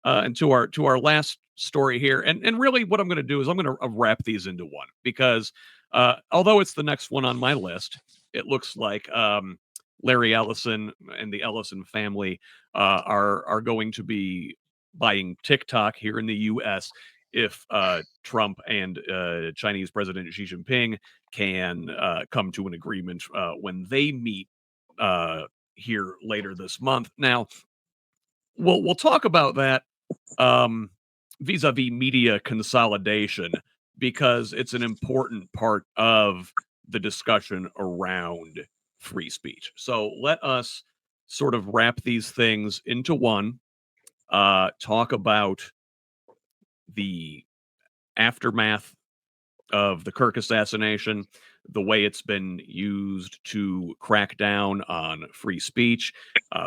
And to our last story here, and really what I'm going to do is I'm going to wrap these into one, because although it's the next one on my list, it looks like Larry Ellison and the Ellison family are going to be buying TikTok here in the U.S. if Trump and Chinese President Xi Jinping can come to an agreement when they meet here later this month. Now, we'll talk about that vis-a-vis media consolidation, because it's an important part of the discussion around free speech. So let us sort of wrap these things into one, talk about the aftermath of the Kirk assassination, the way it's been used to crack down on free speech.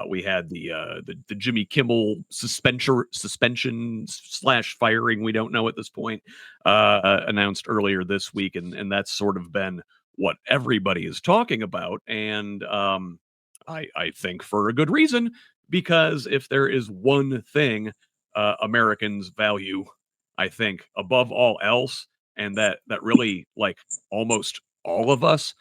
We had the Jimmy Kimmel suspension slash firing, we don't know at this point, announced earlier this week, and that's sort of been what everybody is talking about, and I think for a good reason, because if there is one thing Americans value, I think above all else, and that really, like, almost all of us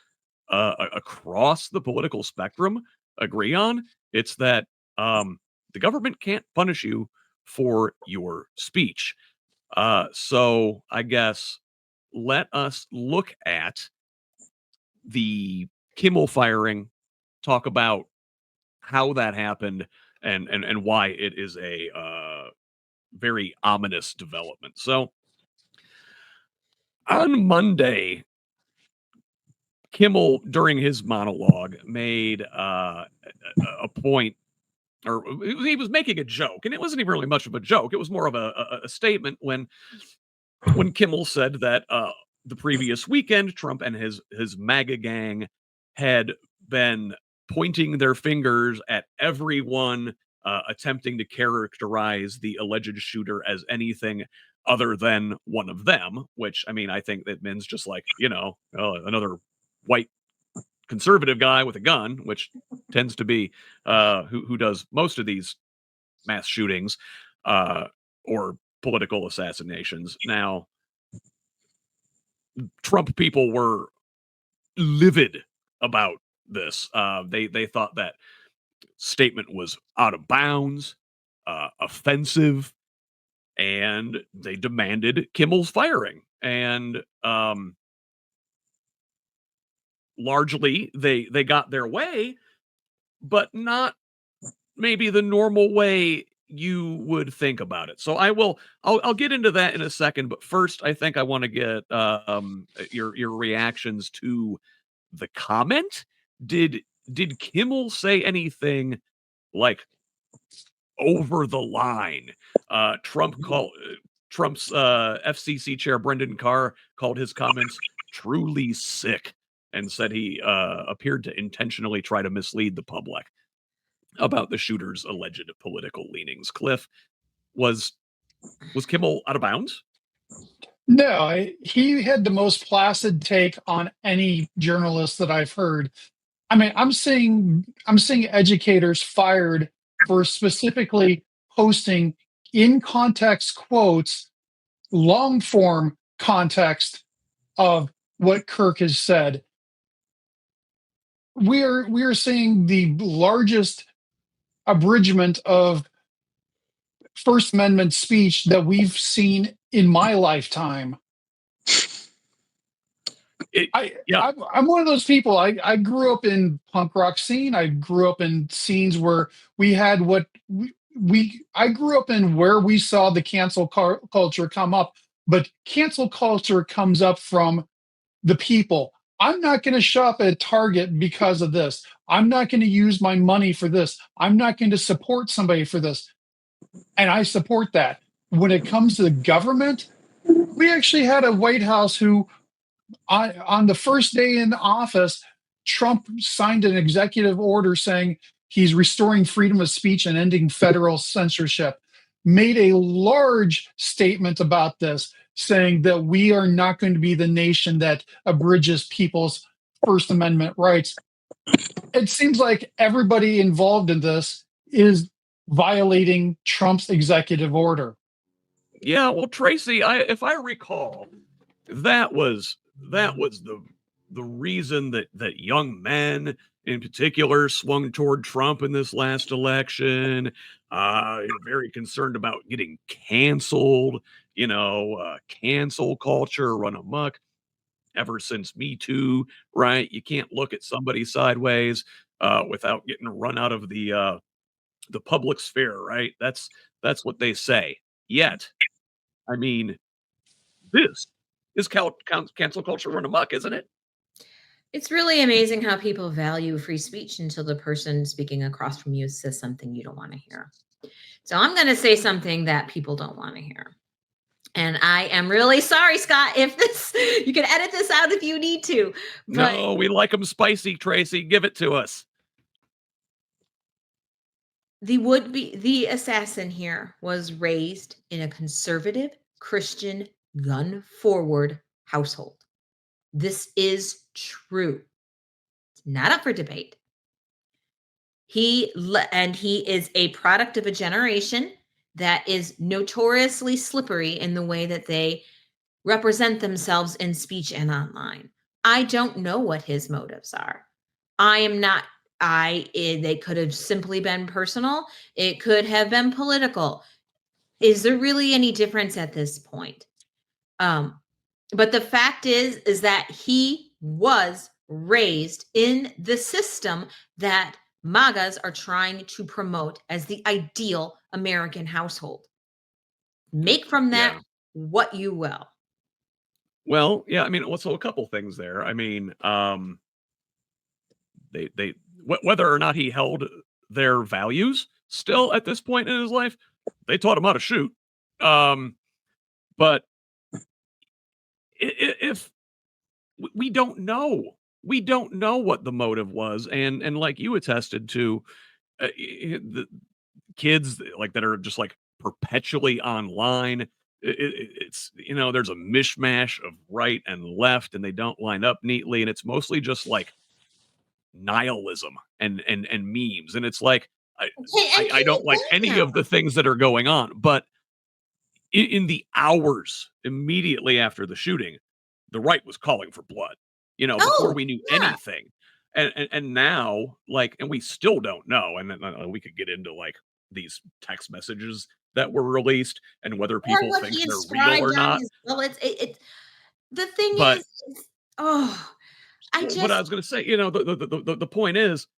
across the political spectrum agree on, it's that the government can't punish you for your speech. So I guess let us look at the Kimmel firing, talk about how that happened, and why it is a very ominous development. So on Monday, Kimmel, during his monologue, made a point, or he was making a joke, and it wasn't even really much of a joke. It was more of a statement when Kimmel said that the previous weekend, Trump and his MAGA gang had been pointing their fingers at everyone attempting to characterize the alleged shooter as anything other than one of them, which, I mean, I think that means just like, another white conservative guy with a gun, which tends to be who does most of these mass shootings or political assassinations. Now, Trump people were livid about this. They thought that statement was out of bounds, offensive, and they demanded Kimmel's firing. And largely, they got their way, but not maybe the normal way you would think about it. So I'll get into that in a second, but first I think I want to get your reactions to the comment. Did Kimmel say anything like over the line? Trump's FCC chair Brendan Carr called his comments truly sick and said he appeared to intentionally try to mislead the public about the shooter's alleged political leanings. Cliff, was Kimmel out of bounds? No, he had the most placid take on any journalist that I've heard. I mean, I'm seeing educators fired for specifically posting in context quotes, long form context of what Kirk has said. We are seeing the largest abridgment of First Amendment speech that we've seen in my lifetime. I'm one of those people. I grew up in punk rock scene. I grew up in scenes where we had I grew up in where we saw the cancel culture come up, but cancel culture comes up from the people. I'm not going to shop at Target because of this. I'm not going to use my money for this. I'm not going to support somebody for this. And I support that. When it comes to the government, we actually had a White House who, on the first day in office, Trump signed an executive order saying he's restoring freedom of speech and ending federal censorship, made a large statement about this, saying that we are not going to be the nation that abridges people's First Amendment rights. It seems like everybody involved in this is violating Trump's executive order. Yeah, well, Tracie, if I recall, that was the reason that young men in particular swung toward Trump in this last election. Very concerned about getting canceled. Cancel culture run amok ever since Me Too. Right? You can't look at somebody sideways without getting run out of the public sphere. Right? That's what they say. Yet, I mean, this is cancel culture run amok, isn't it? It's really amazing how people value free speech until the person speaking across from you says something you don't want to hear. So I'm going to say something that people don't want to hear. And I am really sorry, Scott, if you can edit this out if you need to. But no, we like them spicy, Tracie. Give it to us. The assassin here was raised in a conservative, Christian, gun-forward household. This is true. It's not up for debate. He is a product of a generation that is notoriously slippery in the way that they represent themselves in speech and online. I don't know what his motives are. They could have simply been personal. It could have been political. Is there really any difference at this point? But the fact is that he was raised in the system that MAGAs are trying to promote as the ideal American household. Make from that what you will. Well, yeah, I mean, so a couple things there. I mean, they whether or not he held their values still at this point in his life, they taught him how to shoot. But if we don't know what the motive was, and like you attested to, the kids like that are just like perpetually online. It's there's a mishmash of right and left, and they don't line up neatly, and it's mostly just like nihilism and memes, and it's like I don't like any of the things that are going on, but in the hours immediately after the shooting, the right was calling for blood, before we knew anything. And now, like, and we still don't know. And then we could get into like these text messages that were released and whether people think they're real or not. Well, the thing is, But I was going to say, the point is,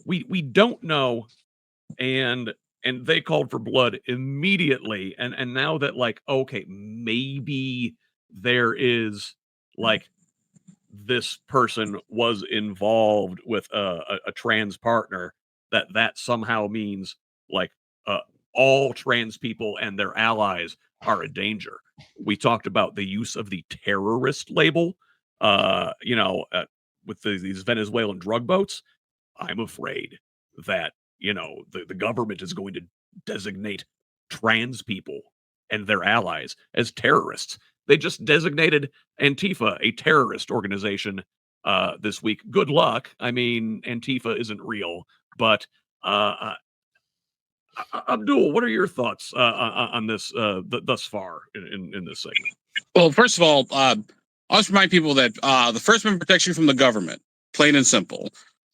we don't know, and they called for blood immediately, and now that like, okay, maybe there is like this person was involved with a trans partner, that somehow means like all trans people and their allies are a danger. We talked about the use of the terrorist label, with these Venezuelan drug boats. I'm afraid that the government is going to designate trans people and their allies as terrorists. They just designated Antifa a terrorist organization this week. Good luck. I mean, Antifa isn't real, but Abdul, what are your thoughts on this thus far in this segment? Well, first of all, I'll just remind people that the First Amendment protects you from the government, plain and simple.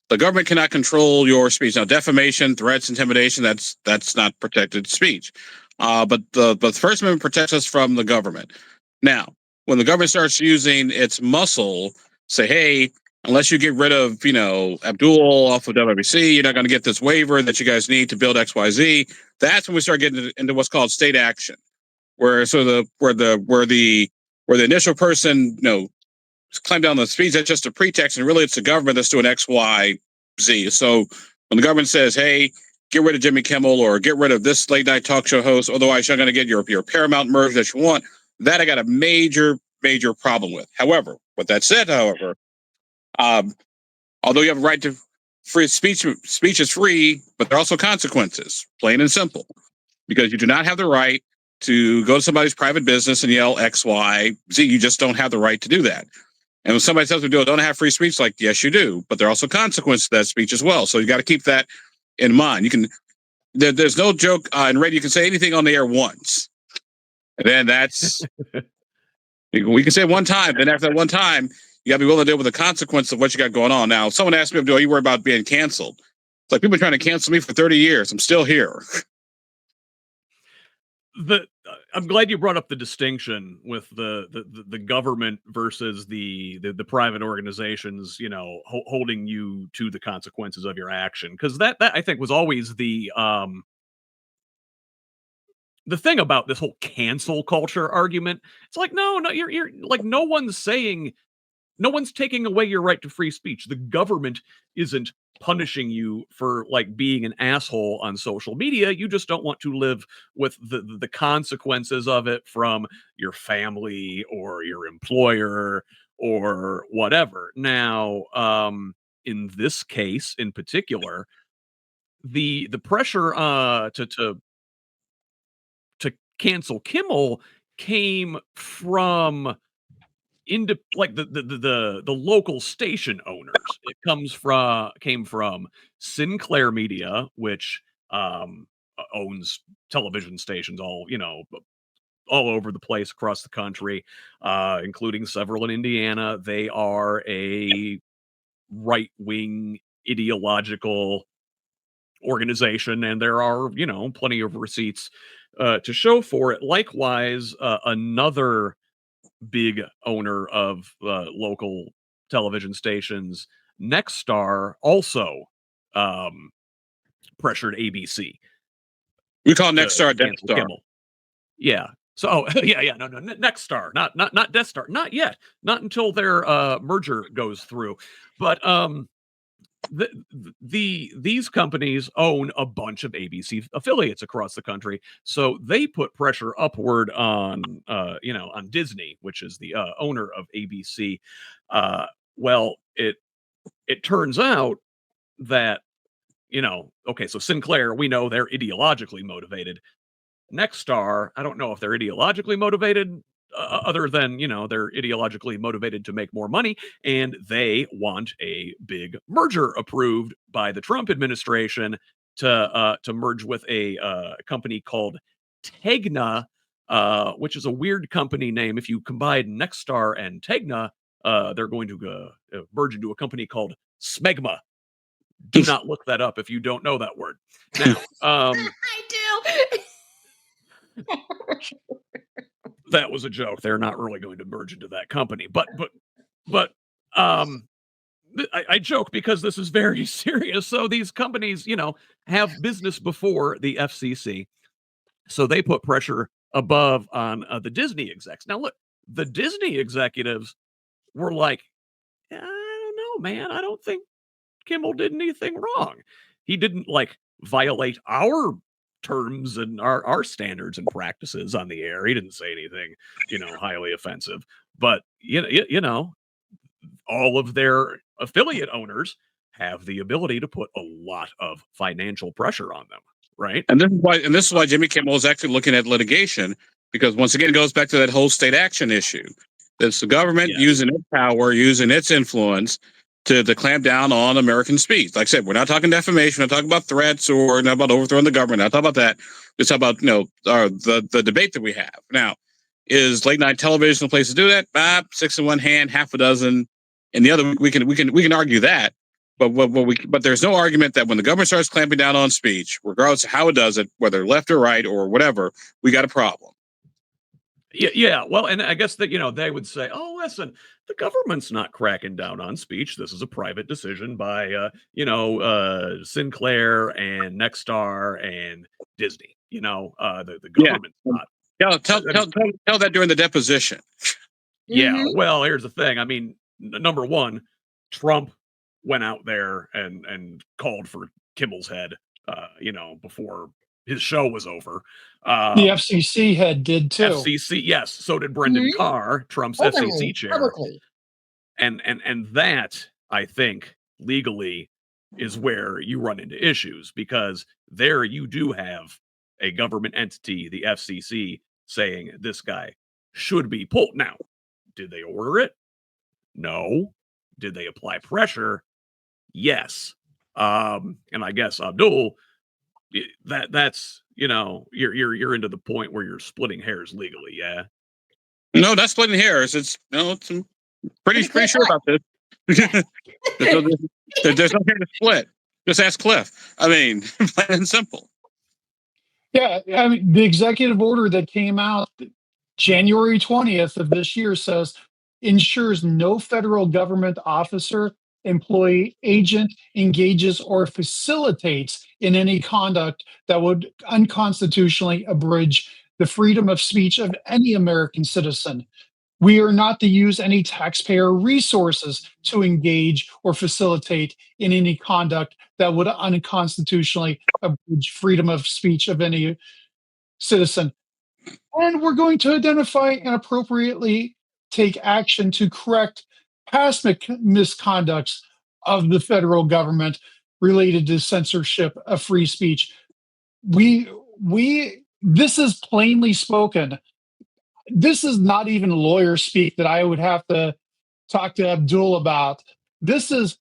The government cannot control your speech. Now, defamation, threats, intimidation, that's not protected speech. But the First Amendment protects us from the government. Now, when the government starts using its muscle, say, hey, unless you get rid of, Abdul off of WBC, you're not going to get this waiver that you guys need to build XYZ. That's when we start getting into what's called state action, where the initial person, climb down the speech, that's just a pretext, and really it's the government that's doing X, Y, Z. So when the government says, hey, get rid of Jimmy Kimmel or get rid of this late night talk show host, otherwise you're not going to get your Paramount merge that you want, that I got a major, major problem with. However, with that said, although you have a right to free speech is free, but there are also consequences, plain and simple, because you do not have the right to go to somebody's private business and yell X, Y, Z. You just don't have the right to do that. And when somebody says we don't have free speech, like, yes, you do, but there are also consequences to that speech as well. So you got to keep that in mind. there's no joke in radio. You can say anything on the air once, and then that's we can say one time. Then after that one time, you got to be willing to deal with the consequence of what you got going on. Now, if someone asked me, "Do you worry about being canceled?" It's like people are trying to cancel me for 30 years. I'm still here. I'm glad you brought up the distinction with the government versus the private organizations, holding you to the consequences of your action, because that I think was always the thing about this whole cancel culture argument. It's like, no, you're like, no one's taking away your right to free speech. The government isn't punishing you for like being an asshole on social media. You just don't want to live with the consequences of it from your family or your employer or whatever. Now, in this case in particular, the pressure to cancel Kimmel came from like the local station owners. It came from Sinclair Media, which owns television stations all over the place across the country, including several in Indiana. They are a right-wing ideological organization, and there are plenty of receipts to show for it. Likewise, another big owner of local television stations, Nexstar, also pressured ABC. We call Nexstar Death Star. Kimmel. Yeah. So no, Nexstar, not Death Star, not yet, not until their merger goes through. But these companies own a bunch of ABC affiliates across the country, so they put pressure upward on on Disney, which is the owner of ABC. Well, it turns out that okay, so Sinclair, we know they're ideologically motivated. Nexstar, I don't know if they're ideologically motivated, other than they're ideologically motivated to make more money, and they want a big merger approved by the Trump administration to merge with a company called Tegna, which is a weird company name. If you combine Nexstar and Tegna, they're going to merge into a company called Smegma. Do not look that up if you don't know that word. Now, I do. that was a joke. They're not really going to merge into that company, but I joke because this is very serious. So these companies, have business before the FCC, so they put pressure above on the Disney execs. Now, look, the Disney executives were like, I don't know, man. I don't think Kimmel did anything wrong. He didn't like violate our terms and our standards and practices on the air. He didn't say anything, highly offensive. But all of their affiliate owners have the ability to put a lot of financial pressure on them, right? And this is why Jimmy Kimmel is actually looking at litigation, because once again it goes back to that whole state action issue. It's the government using its power, using its influence to clamp down on American speech. Like I said, we're not talking defamation, we're not talking about threats or not about overthrowing the government. Not talking about that. It's about the debate that we have now. Is late night television a place to do that? 6 in one hand, half a dozen in the other. We can argue that, but there's no argument that when the government starts clamping down on speech, regardless of how it does it, whether left or right or whatever, we got a problem. Yeah. Well, and I guess that they would say, "Oh, listen, the government's not cracking down on speech. This is a private decision by Sinclair and Nexstar and Disney. The government's not." Tell that during the deposition. Yeah. Mm-hmm. Well, here's the thing. I mean, number one, Trump went out there and called for Kimmel's head, before his show was over. The FCC head did too. FCC, yes. So did Brendan Carr, Trump's FCC chair. Publicly. And that, I think, legally is where you run into issues, because there you do have a government entity, the FCC, saying this guy should be pulled. Now, did they order it? No. Did they apply pressure? Yes. And I guess Abdul, that's you're into the point where you're splitting hairs legally. Yeah. No, that's splitting hairs. It's it's pretty sure about this. There's no hair to split. Just ask Cliff. I mean, plain and simple. Yeah, I mean, the executive order that came out January 20th of this year says ensures no federal government officer, employee, agent engages or facilitates in any conduct that would unconstitutionally abridge the freedom of speech of any American citizen. We are not to use any taxpayer resources to engage or facilitate in any conduct that would unconstitutionally abridge freedom of speech of any citizen. And we're going to identify and appropriately take action to correct past misconducts of the federal government related to censorship of free speech. This is plainly spoken. This is not even lawyer speak that I would have to talk to Abdul about. This is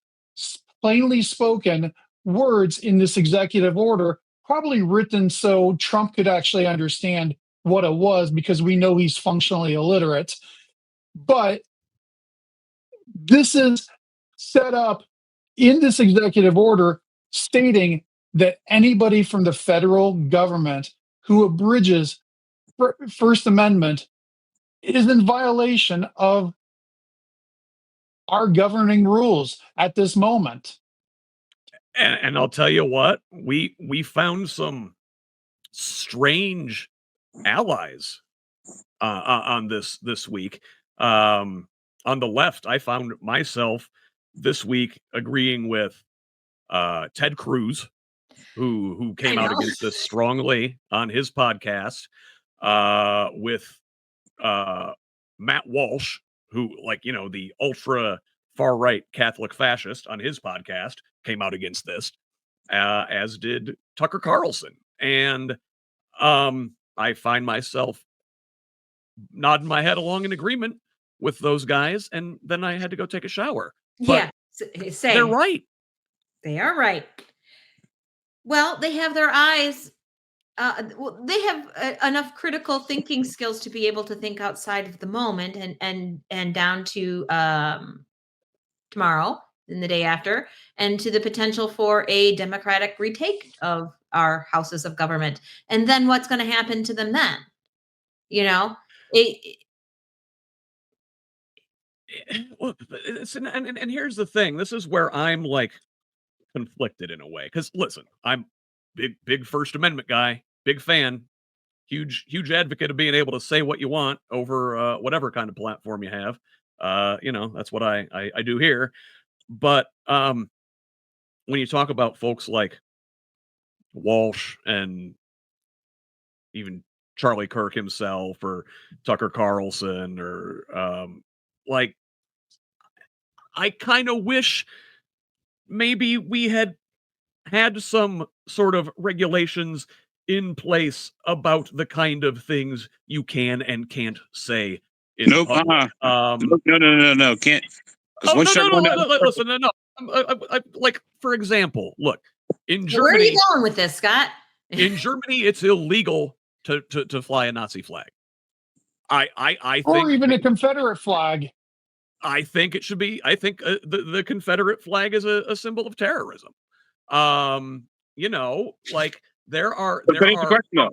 plainly spoken words in this executive order, probably written so Trump could actually understand what it was, because we know he's functionally illiterate. But this is set up in this executive order stating that anybody from the federal government who abridges First Amendment is in violation of our governing rules at this moment. And I'll tell you what, we found some strange allies on this week. On the left, I found myself this week agreeing with Ted Cruz, who came out against this strongly on his podcast, with Matt Walsh, who, the ultra far right Catholic fascist on his podcast, came out against this, as did Tucker Carlson. And I find myself nodding my head along in agreement with those guys, and then I had to go take a shower. But same. They're right. They are right. Well, they have their eyes. They have enough critical thinking skills to be able to think outside of the moment and down to tomorrow and the day after, and to the potential for a democratic retake of our houses of government. And then what's going to happen to them then? And here's the thing. This is where I'm conflicted in a way. Because listen, I'm big First Amendment guy, big fan, huge advocate of being able to say what you want over whatever kind of platform you have. That's what I do here. But when you talk about folks like Walsh and even Charlie Kirk himself, or Tucker Carlson, or I kind of wish maybe we had some sort of regulations in place about the kind of things you can and can't say in public. No, can't. Listen, no. For example, look, in Germany. Where are you going with this, Scott? In Germany, it's illegal to fly a Nazi flag. I think, or even a Confederate flag. I think it should be. I think the Confederate flag is a symbol of terrorism. There are. Well,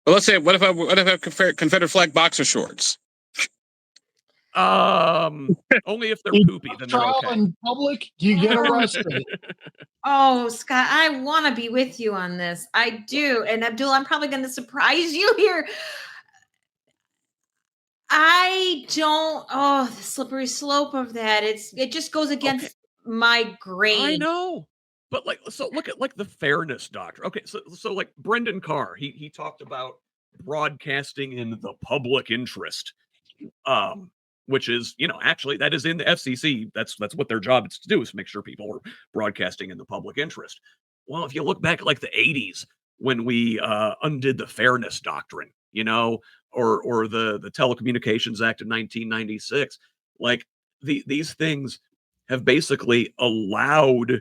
let's say, what if I have Confederate flag boxer shorts? Only if they're poopy, then they're okay. In public, you get arrested. Oh, Scott, I want to be with you on this. I do. And Abdul, I'm probably going to surprise you here. I don't. Oh, the slippery slope of that. It just goes against my grain. I know. But so look at the fairness doctrine. Okay, so Brendan Carr, he talked about broadcasting in the public interest, which is, actually that is in the FCC. That's what their job is to do, is to make sure people are broadcasting in the public interest. Well, if you look back at the 80s, when we undid the fairness doctrine, or the Telecommunications Act of 1996, these things have basically allowed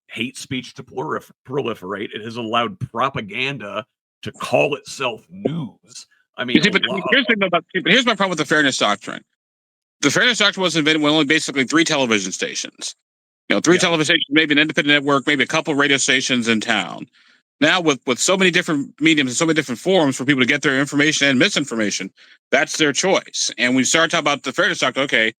hate speech to proliferate. It has allowed propaganda to call itself news. I mean, here's my problem with the fairness doctrine. The fairness doctrine was invented with only basically 3 television stations. 3 television stations, maybe an independent network, maybe a couple of radio stations in town. Now, with so many different mediums and so many different forums for people to get their information and misinformation, that's their choice. And we start talking about the fairness doctrine. Okay,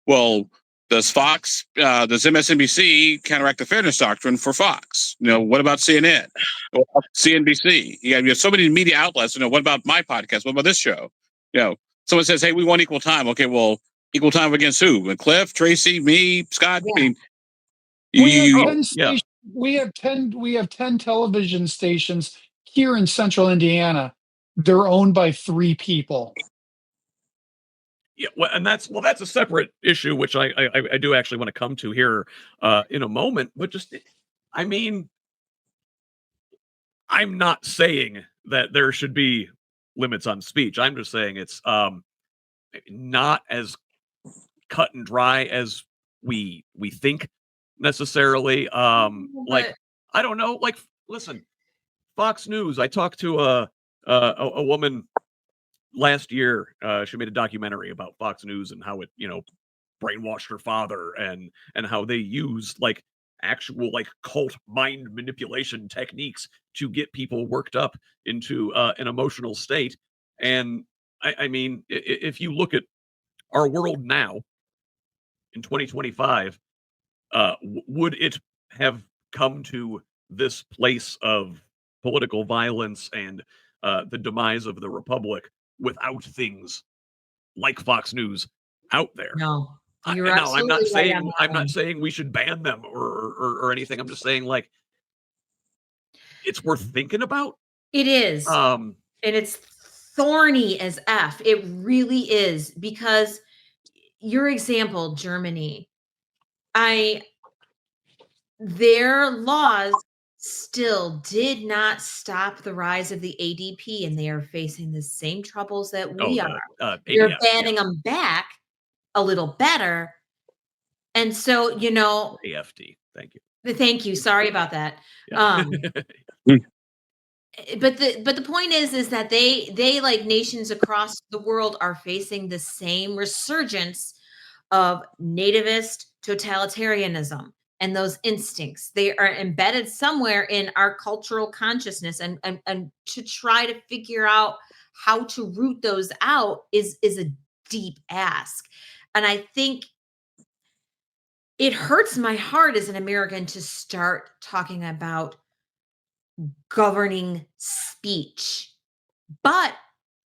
well, does Fox, does MSNBC counteract the fairness doctrine for Fox? What about CNN? What about CNBC? You have so many media outlets. What about my podcast? What about this show? Someone says, "Hey, we want equal time." Okay, well, equal time against who? Cliff, Tracie, me, Scott. Yeah. I mean, we have 10 television stations here in Central Indiana. They're owned by 3 people. Yeah, well, and that's a separate issue, which I do actually want to come to here in a moment. But just, I mean, I'm not saying that there should be limits on speech. I'm just saying it's not as cut and dry as we think necessarily. Like, I don't know. Like, listen, Fox News. I talked to a woman last year. She made a documentary about Fox News and how it, brainwashed her father, and how they used like actual like cult mind manipulation techniques to get people worked up into an emotional state. And I mean, if you look at our world now in 2025, would it have come to this place of political violence and the demise of the republic without things like Fox News out there? No, I'm not saying we should ban them or anything. I'm just saying, like, it's worth thinking about. It is. And it's thorny as F. It really is, because your example, Germany, their laws still did not stop the rise of the ADP, and they are facing the same troubles that we are. They're banning them back a little better. And so, AFD. Thank you. Thank you. Sorry about that. Yeah. But the point is that they like nations across the world are facing the same resurgence of nativist totalitarianism, and those instincts, they are embedded somewhere in our cultural consciousness, and to try to figure out how to root those out is a deep ask. And I think it hurts my heart as an American to start talking about governing speech. But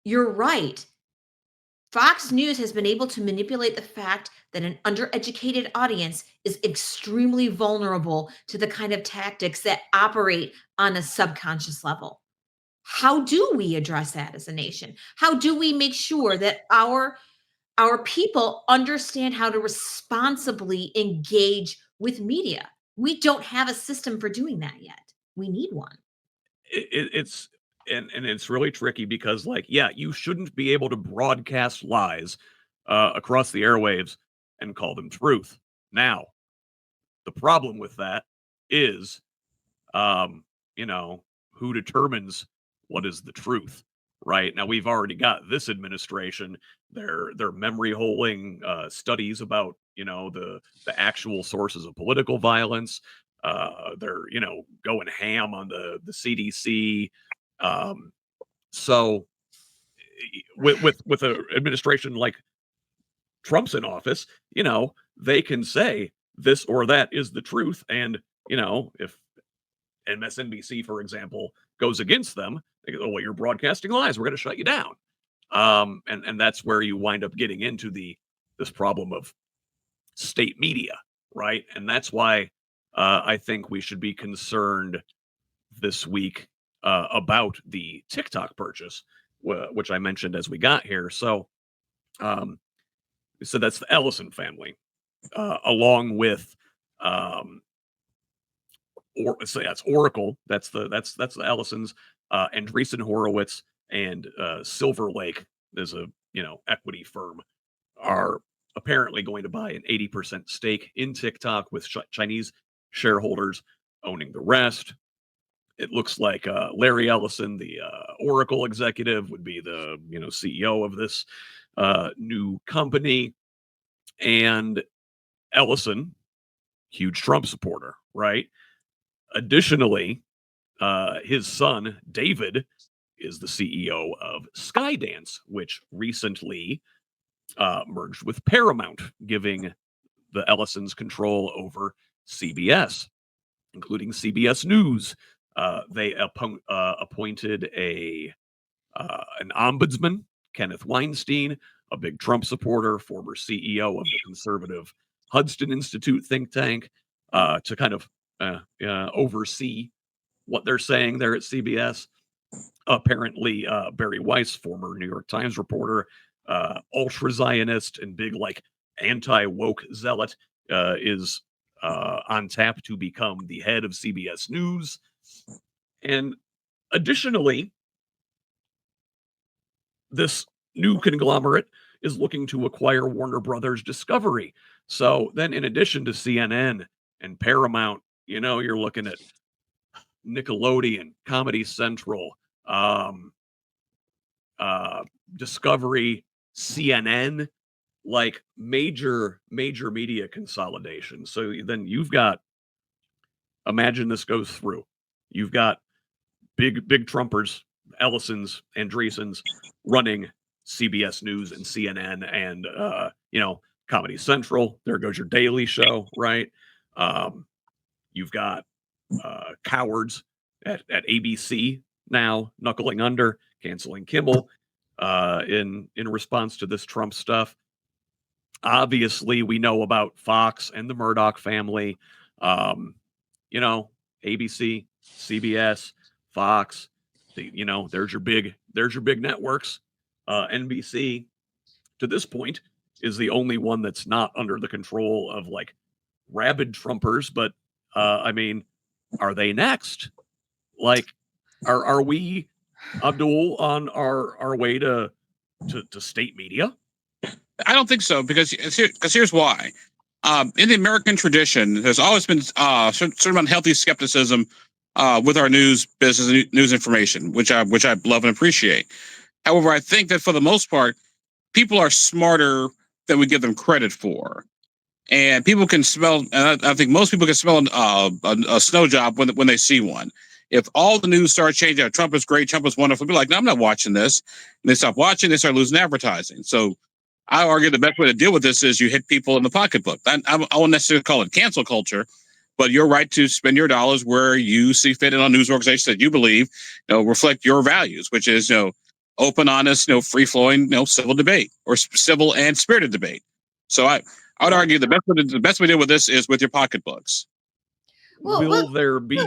you're right. Fox News has been able to manipulate the fact that an undereducated audience is extremely vulnerable to the kind of tactics that operate on a subconscious level. How do we address that as a nation? How do we make sure that our people understand how to responsibly engage with media? We don't have a system for doing that yet. We need one. It's really tricky because, like, you shouldn't be able to broadcast lies across the airwaves and call them truth. Now, the problem with that is, who determines what is the truth, right? Now, we've already got this administration. They're memory holing studies about, the actual sources of political violence. They're, going ham on the CDC. So with an administration like Trump's in office, they can say this or that is the truth. And, if MSNBC, for example, goes against them, they go, well, you're broadcasting lies, we're going to shut you down. And that's where you wind up getting into this problem of state media, right? And that's why I think we should be concerned this week about the TikTok purchase, which I mentioned as we got here. So that's the Ellison family, along with that's Oracle. That's the Ellisons, Andreessen Horowitz, and Silver Lake is a equity firm, are apparently going to buy an 80% stake in TikTok with Chinese shareholders. owning the rest. It looks like Larry Ellison, the Oracle executive, would be the CEO of this new company. And Ellison, huge Trump supporter, right? Additionally, his son, David, is the CEO of Skydance, which recently merged with Paramount, giving the Ellisons control over CBS, including CBS News. They appointed an ombudsman, Kenneth Weinstein, a big Trump supporter, former CEO of the conservative Hudson Institute think tank, to kind of oversee what they're saying there at CBS. Apparently, Barry Weiss, former New York Times reporter, ultra-Zionist and big anti-woke zealot, is on tap to become the head of CBS News. And additionally, this new conglomerate is looking to acquire Warner Brothers Discovery. So then, in addition to CNN and Paramount, you're looking at Nickelodeon, Comedy Central, Discovery, CNN, major media consolidation. So then you've got, imagine this goes through, you've got big Trumpers, Ellisons, Andreessens running CBS News and CNN and Comedy Central. There goes your Daily Show, right? You've got cowards at ABC now knuckling under, canceling Kimmel in response to this Trump stuff. Obviously, we know about Fox and the Murdoch family. ABC, CBS, Fox. There's your big networks. NBC, to this point, is the only one that's not under the control of rabid Trumpers. But are they next? Are we, Abdul, on our way to state media? I don't think so, because here's why. In the American tradition, there's always been sort of unhealthy skepticism with our news business and news information, which I love and appreciate. However, I think that for the most part, people are smarter than we give them credit for. And people can smell, and I think most people can smell a snow job when they see one. If all the news starts changing, Trump is great, Trump is wonderful, be like, no, I'm not watching this. And they stop watching, they start losing advertising. So I argue the best way to deal with this is you hit people in the pocketbook. I won't necessarily call it cancel culture, but you're right to spend your dollars where you see fit in on news organizations that you believe reflect your values, which is open, honest, free flowing, civil debate, or civil and spirited debate. So I would argue the best way to deal with this is with your pocketbooks. Will there be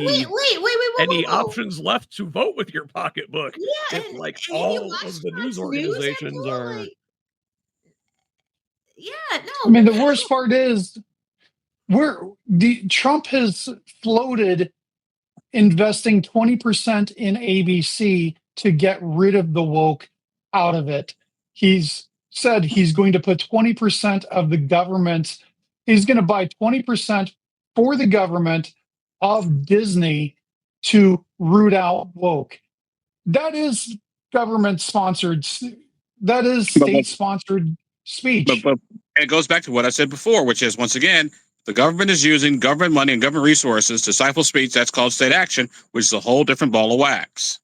any whoa. options left to vote with your pocketbook? Yeah, if all of the news organizations are. Yeah, no. I mean, the worst part is Trump has floated investing 20% in ABC to get rid of the woke out of it. He's said he's going to put 20% of the government, he's going to buy 20% for the government of Disney to root out woke. That is government sponsored. That is state sponsored speech. But it goes back to what I said before, which is, once again, the government is using government money and government resources to stifle speech. That's called state action, which is a whole different ball of wax.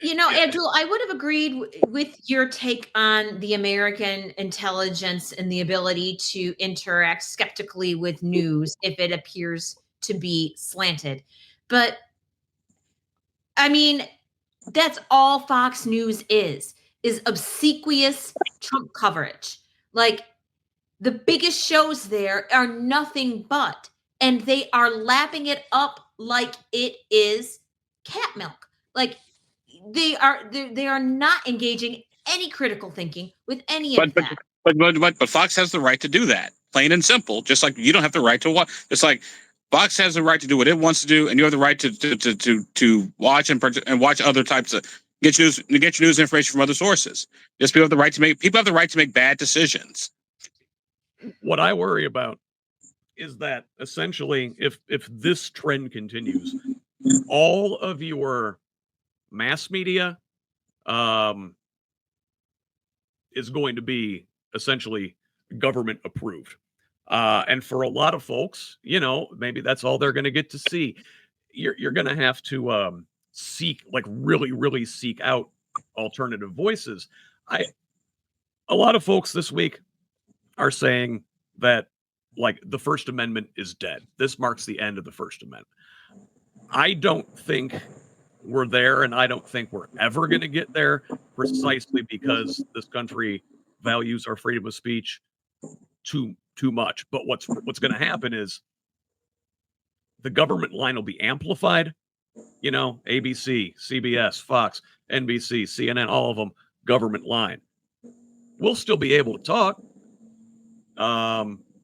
Abdul, I would have agreed with your take on the American intelligence and the ability to interact skeptically with news if it appears to be slanted. But that's all Fox News is obsequious Trump coverage. The biggest shows there are nothing but, and they are lapping it up like it is cat milk. They are not engaging any critical thinking with any of that. But Fox has the right to do that, plain and simple. Just like you don't have the right to watch. It's like Fox has the right to do what it wants to do, and you have the right to watch and watch other types of get your news information from other sources. People have the right to make bad decisions. What I worry about is that essentially if this trend continues, all of your mass media is going to be essentially government approved. And for a lot of folks, you know, maybe that's all they're going to get to see. You're going to have to seek, like, really seek out alternative voices. A lot of folks this week are saying that, like, the First Amendment is dead. This marks the end of the First Amendment. I don't think we're there, and I don't think we're ever going to get there, precisely because this country values our freedom of speech too much. But what's going to happen is the government line will be amplified. You know, ABC, CBS, Fox, NBC, CNN, all of them, government line. We'll still be able to talk.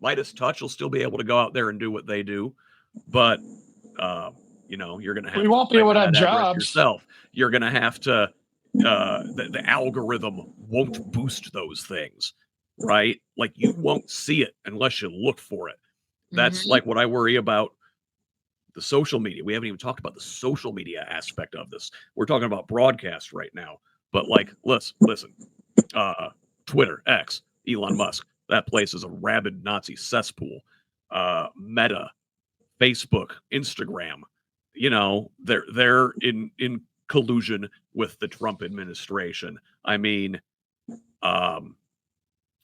Midas Touch will still be able to go out there and do what they do, but you know, you're going to have. We won't be able to have jobs yourself. You're going to have to. The algorithm won't boost those things, right? Like, you won't see it unless you look for it. That's like what I worry about. The social media. We haven't even talked about the social media aspect of this. We're talking about broadcast right now, but, like, listen. Twitter, X, Elon Musk. That place is a rabid Nazi cesspool. Meta, Facebook, Instagram. You know, they're in collusion with the Trump administration. I mean,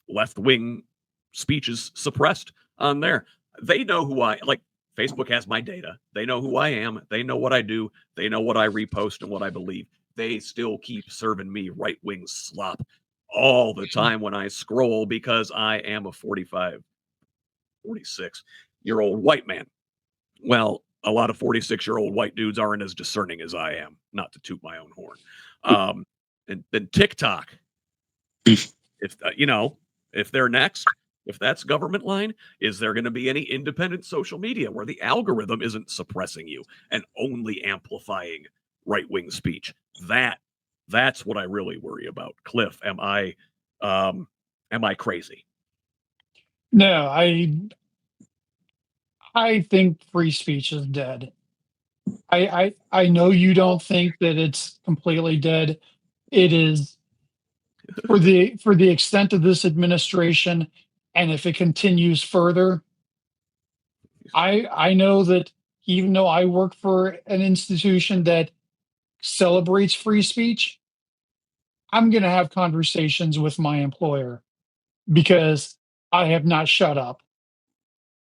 left-wing speech is suppressed on there. They know who I like. Facebook has my data. They know who I am. They know what I do. They know what I repost and what I believe. They still keep serving me right-wing slop all the time when I scroll, because I am a 45, 46-year-old white man. Well, a lot of 46-year-old white dudes aren't as discerning as I am, not to toot my own horn. And then TikTok, if you know, if they're next, if that's government line, is there going to be any independent social media where the algorithm isn't suppressing you and only amplifying right-wing speech? That's what I really worry about. Cliff, am I crazy? No, I think free speech is dead. I know you don't think that it's completely dead. It is, for the extent of this administration, and if it continues further. I know that even though I work for an institution that celebrates free speech, I'm going to have conversations with my employer because I have not shut up.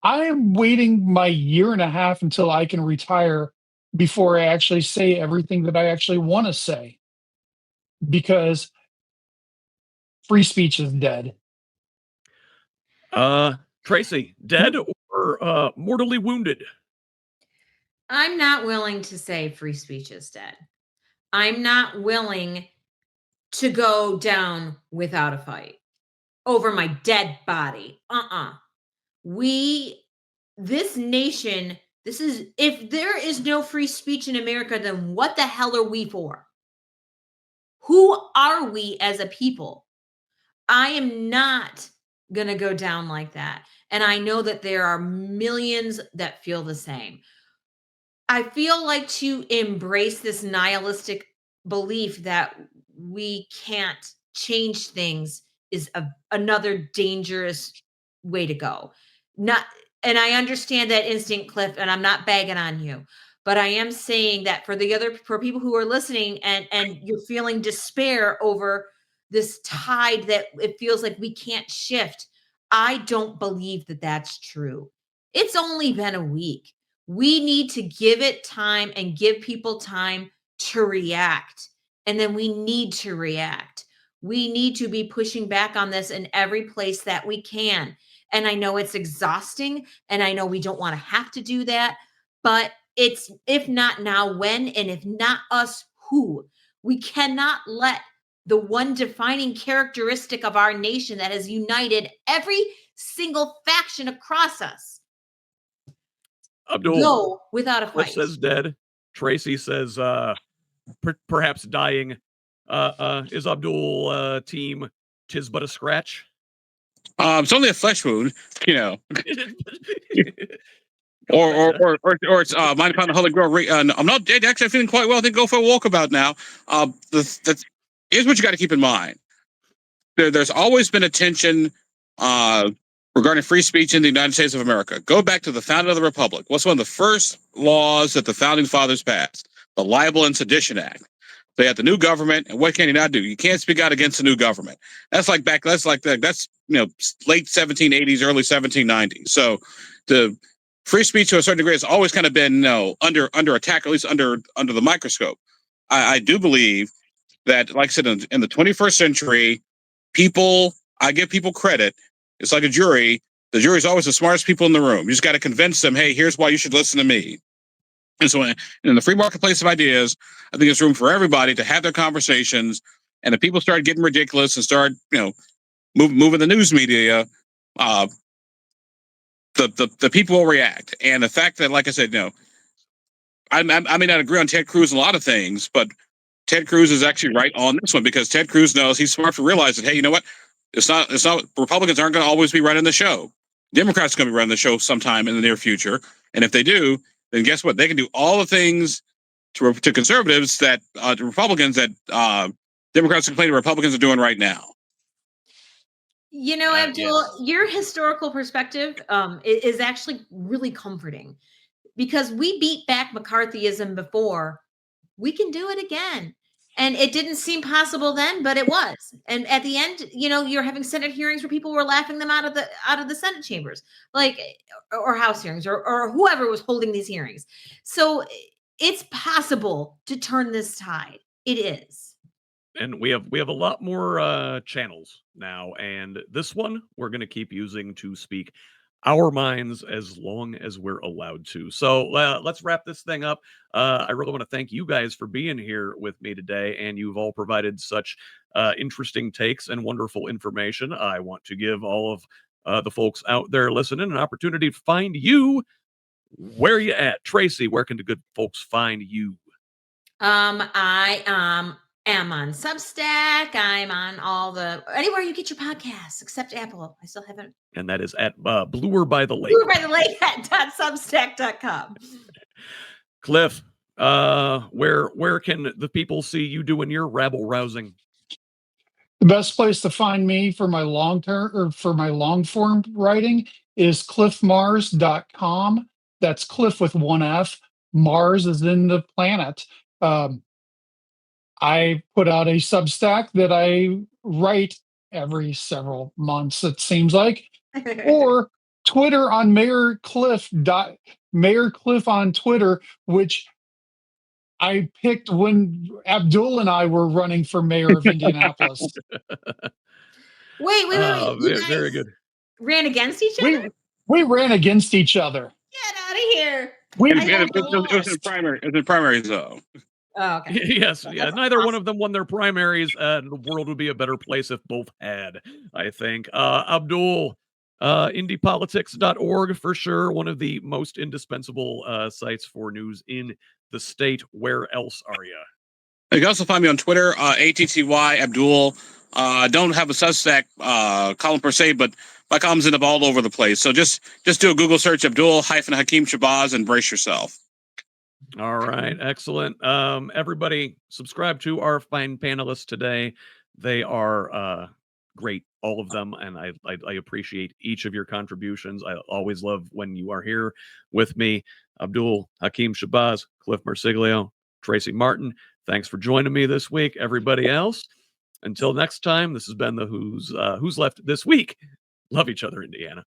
I am waiting my year and a half until I can retire before I actually say everything that I actually want to say, because free speech is dead. Tracie, dead or mortally wounded? I'm not willing to say free speech is dead. I'm not willing to go down without a fight over my dead body. This nation, if there is no free speech in America, then what the hell are we for? Who are we as a people? I am not going to go down like that. And I know that there are millions that feel the same. I feel like to embrace this nihilistic belief that we can't change things is another dangerous way to go. And I understand that instinct, Cliff, and I'm not bagging on you, but I am saying that for people who are listening and you're feeling despair over this tide that it feels like we can't shift, I don't believe that that's true. It's only been a week. We need to give it time and give people time to react. And then we need to react. We need to be pushing back on this in every place that we can. And I know it's exhausting, and I know we don't want to have to do that, but it's, if not now, when? And if not us, who? We cannot let the one defining characteristic of our nation that has united every single faction across us Abdul, go without a fight. Cliff says dead. Tracie says perhaps dying. Is Abdul team "'tis but a scratch"? It's only a flesh wound, you know. Or it's mine found the Holy Grail. I'm not actually feeling quite well. I think go for a walkabout now. Here's what you got to keep in mind. There's always been a tension regarding free speech in the United States of America. Go back to the founding of the Republic. What's one of the first laws that the founding fathers passed? The Libel and Sedition Act. They had the new government, and what can you not do? You can't speak out against the new government. That's late 1780s, early 1790s. So the free speech to a certain degree has always kind of been under attack, or at least under the microscope. I do believe that, like I said, in the 21st century, I give people credit. It's like a jury. The jury is always the smartest people in the room. You just got to convince them, hey, here's why you should listen to me. And so in the free marketplace of ideas, I think there's room for everybody to have their conversations. And if people start getting ridiculous and start, moving the news media, the people will react. And the fact that, like I said, I may not agree on Ted Cruz and a lot of things, but Ted Cruz is actually right on this one, because Ted Cruz knows, he's smart to realize that, hey, you know what? It's not Republicans aren't going to always be running the show. Democrats are going to be running the show sometime in the near future. And if they do, then guess what? They can do all the things to conservatives that to Republicans that Democrats complain to Republicans are doing right now. Abdul, yes. your historical perspective is actually really comforting, because we beat back McCarthyism before. We can do it again. And it didn't seem possible then, but it was. And at the end, you're having Senate hearings where people were laughing them out of the Senate chambers, or House hearings, or whoever was holding these hearings. So it's possible to turn this tide. It is. And we have a lot more channels now, and this one we're going to keep using to speak our minds as long as we're allowed to. So let's wrap this thing up. I really want to thank you guys for being here with me today, and you've all provided such interesting takes and wonderful information. I want to give all of the folks out there listening an opportunity to find you. Where are you at? Tracie, where can the good folks find you? I am on Substack. I'm on anywhere you get your podcasts, except Apple. I still haven't. And that is at Bluer by the Lake. Bluer by the Lake at .substack.com. Clif, where can the people see you doing your rabble rousing? The best place to find me for my long form writing is clifmars.com. That's Clif with one F. Mars is in the planet. I put out a Substack that I write every several months, it seems like, or Twitter on Mayor Clif on Twitter, which I picked when Abdul and I were running for mayor of Indianapolis. Wait. You guys very good. Ran against each other? We ran against each other. Get out of here. It was in primaries, though. Oh, okay. Yes, yeah. Neither one of them won their primaries. The world would be a better place if both had, I think. Abdul, indiepolitics.org for sure. One of the most indispensable sites for news in the state. Where else are you? You can also find me on Twitter, ATTY Abdul. Don't have a Substack column per se, but my columns end up all over the place. So just do a Google search, Abdul-Hakim Shabazz, and brace yourself. All right, excellent. Everybody, subscribe to our fine panelists today. They are great, all of them, and I appreciate each of your contributions. I always love when you are here with me. Abdul-Hakim Shabazz, Clif Marsiglio, Tracie Martin, thanks for joining me this week. Everybody else, until next time, this has been the Who's Left This Week. Love each other, Indiana.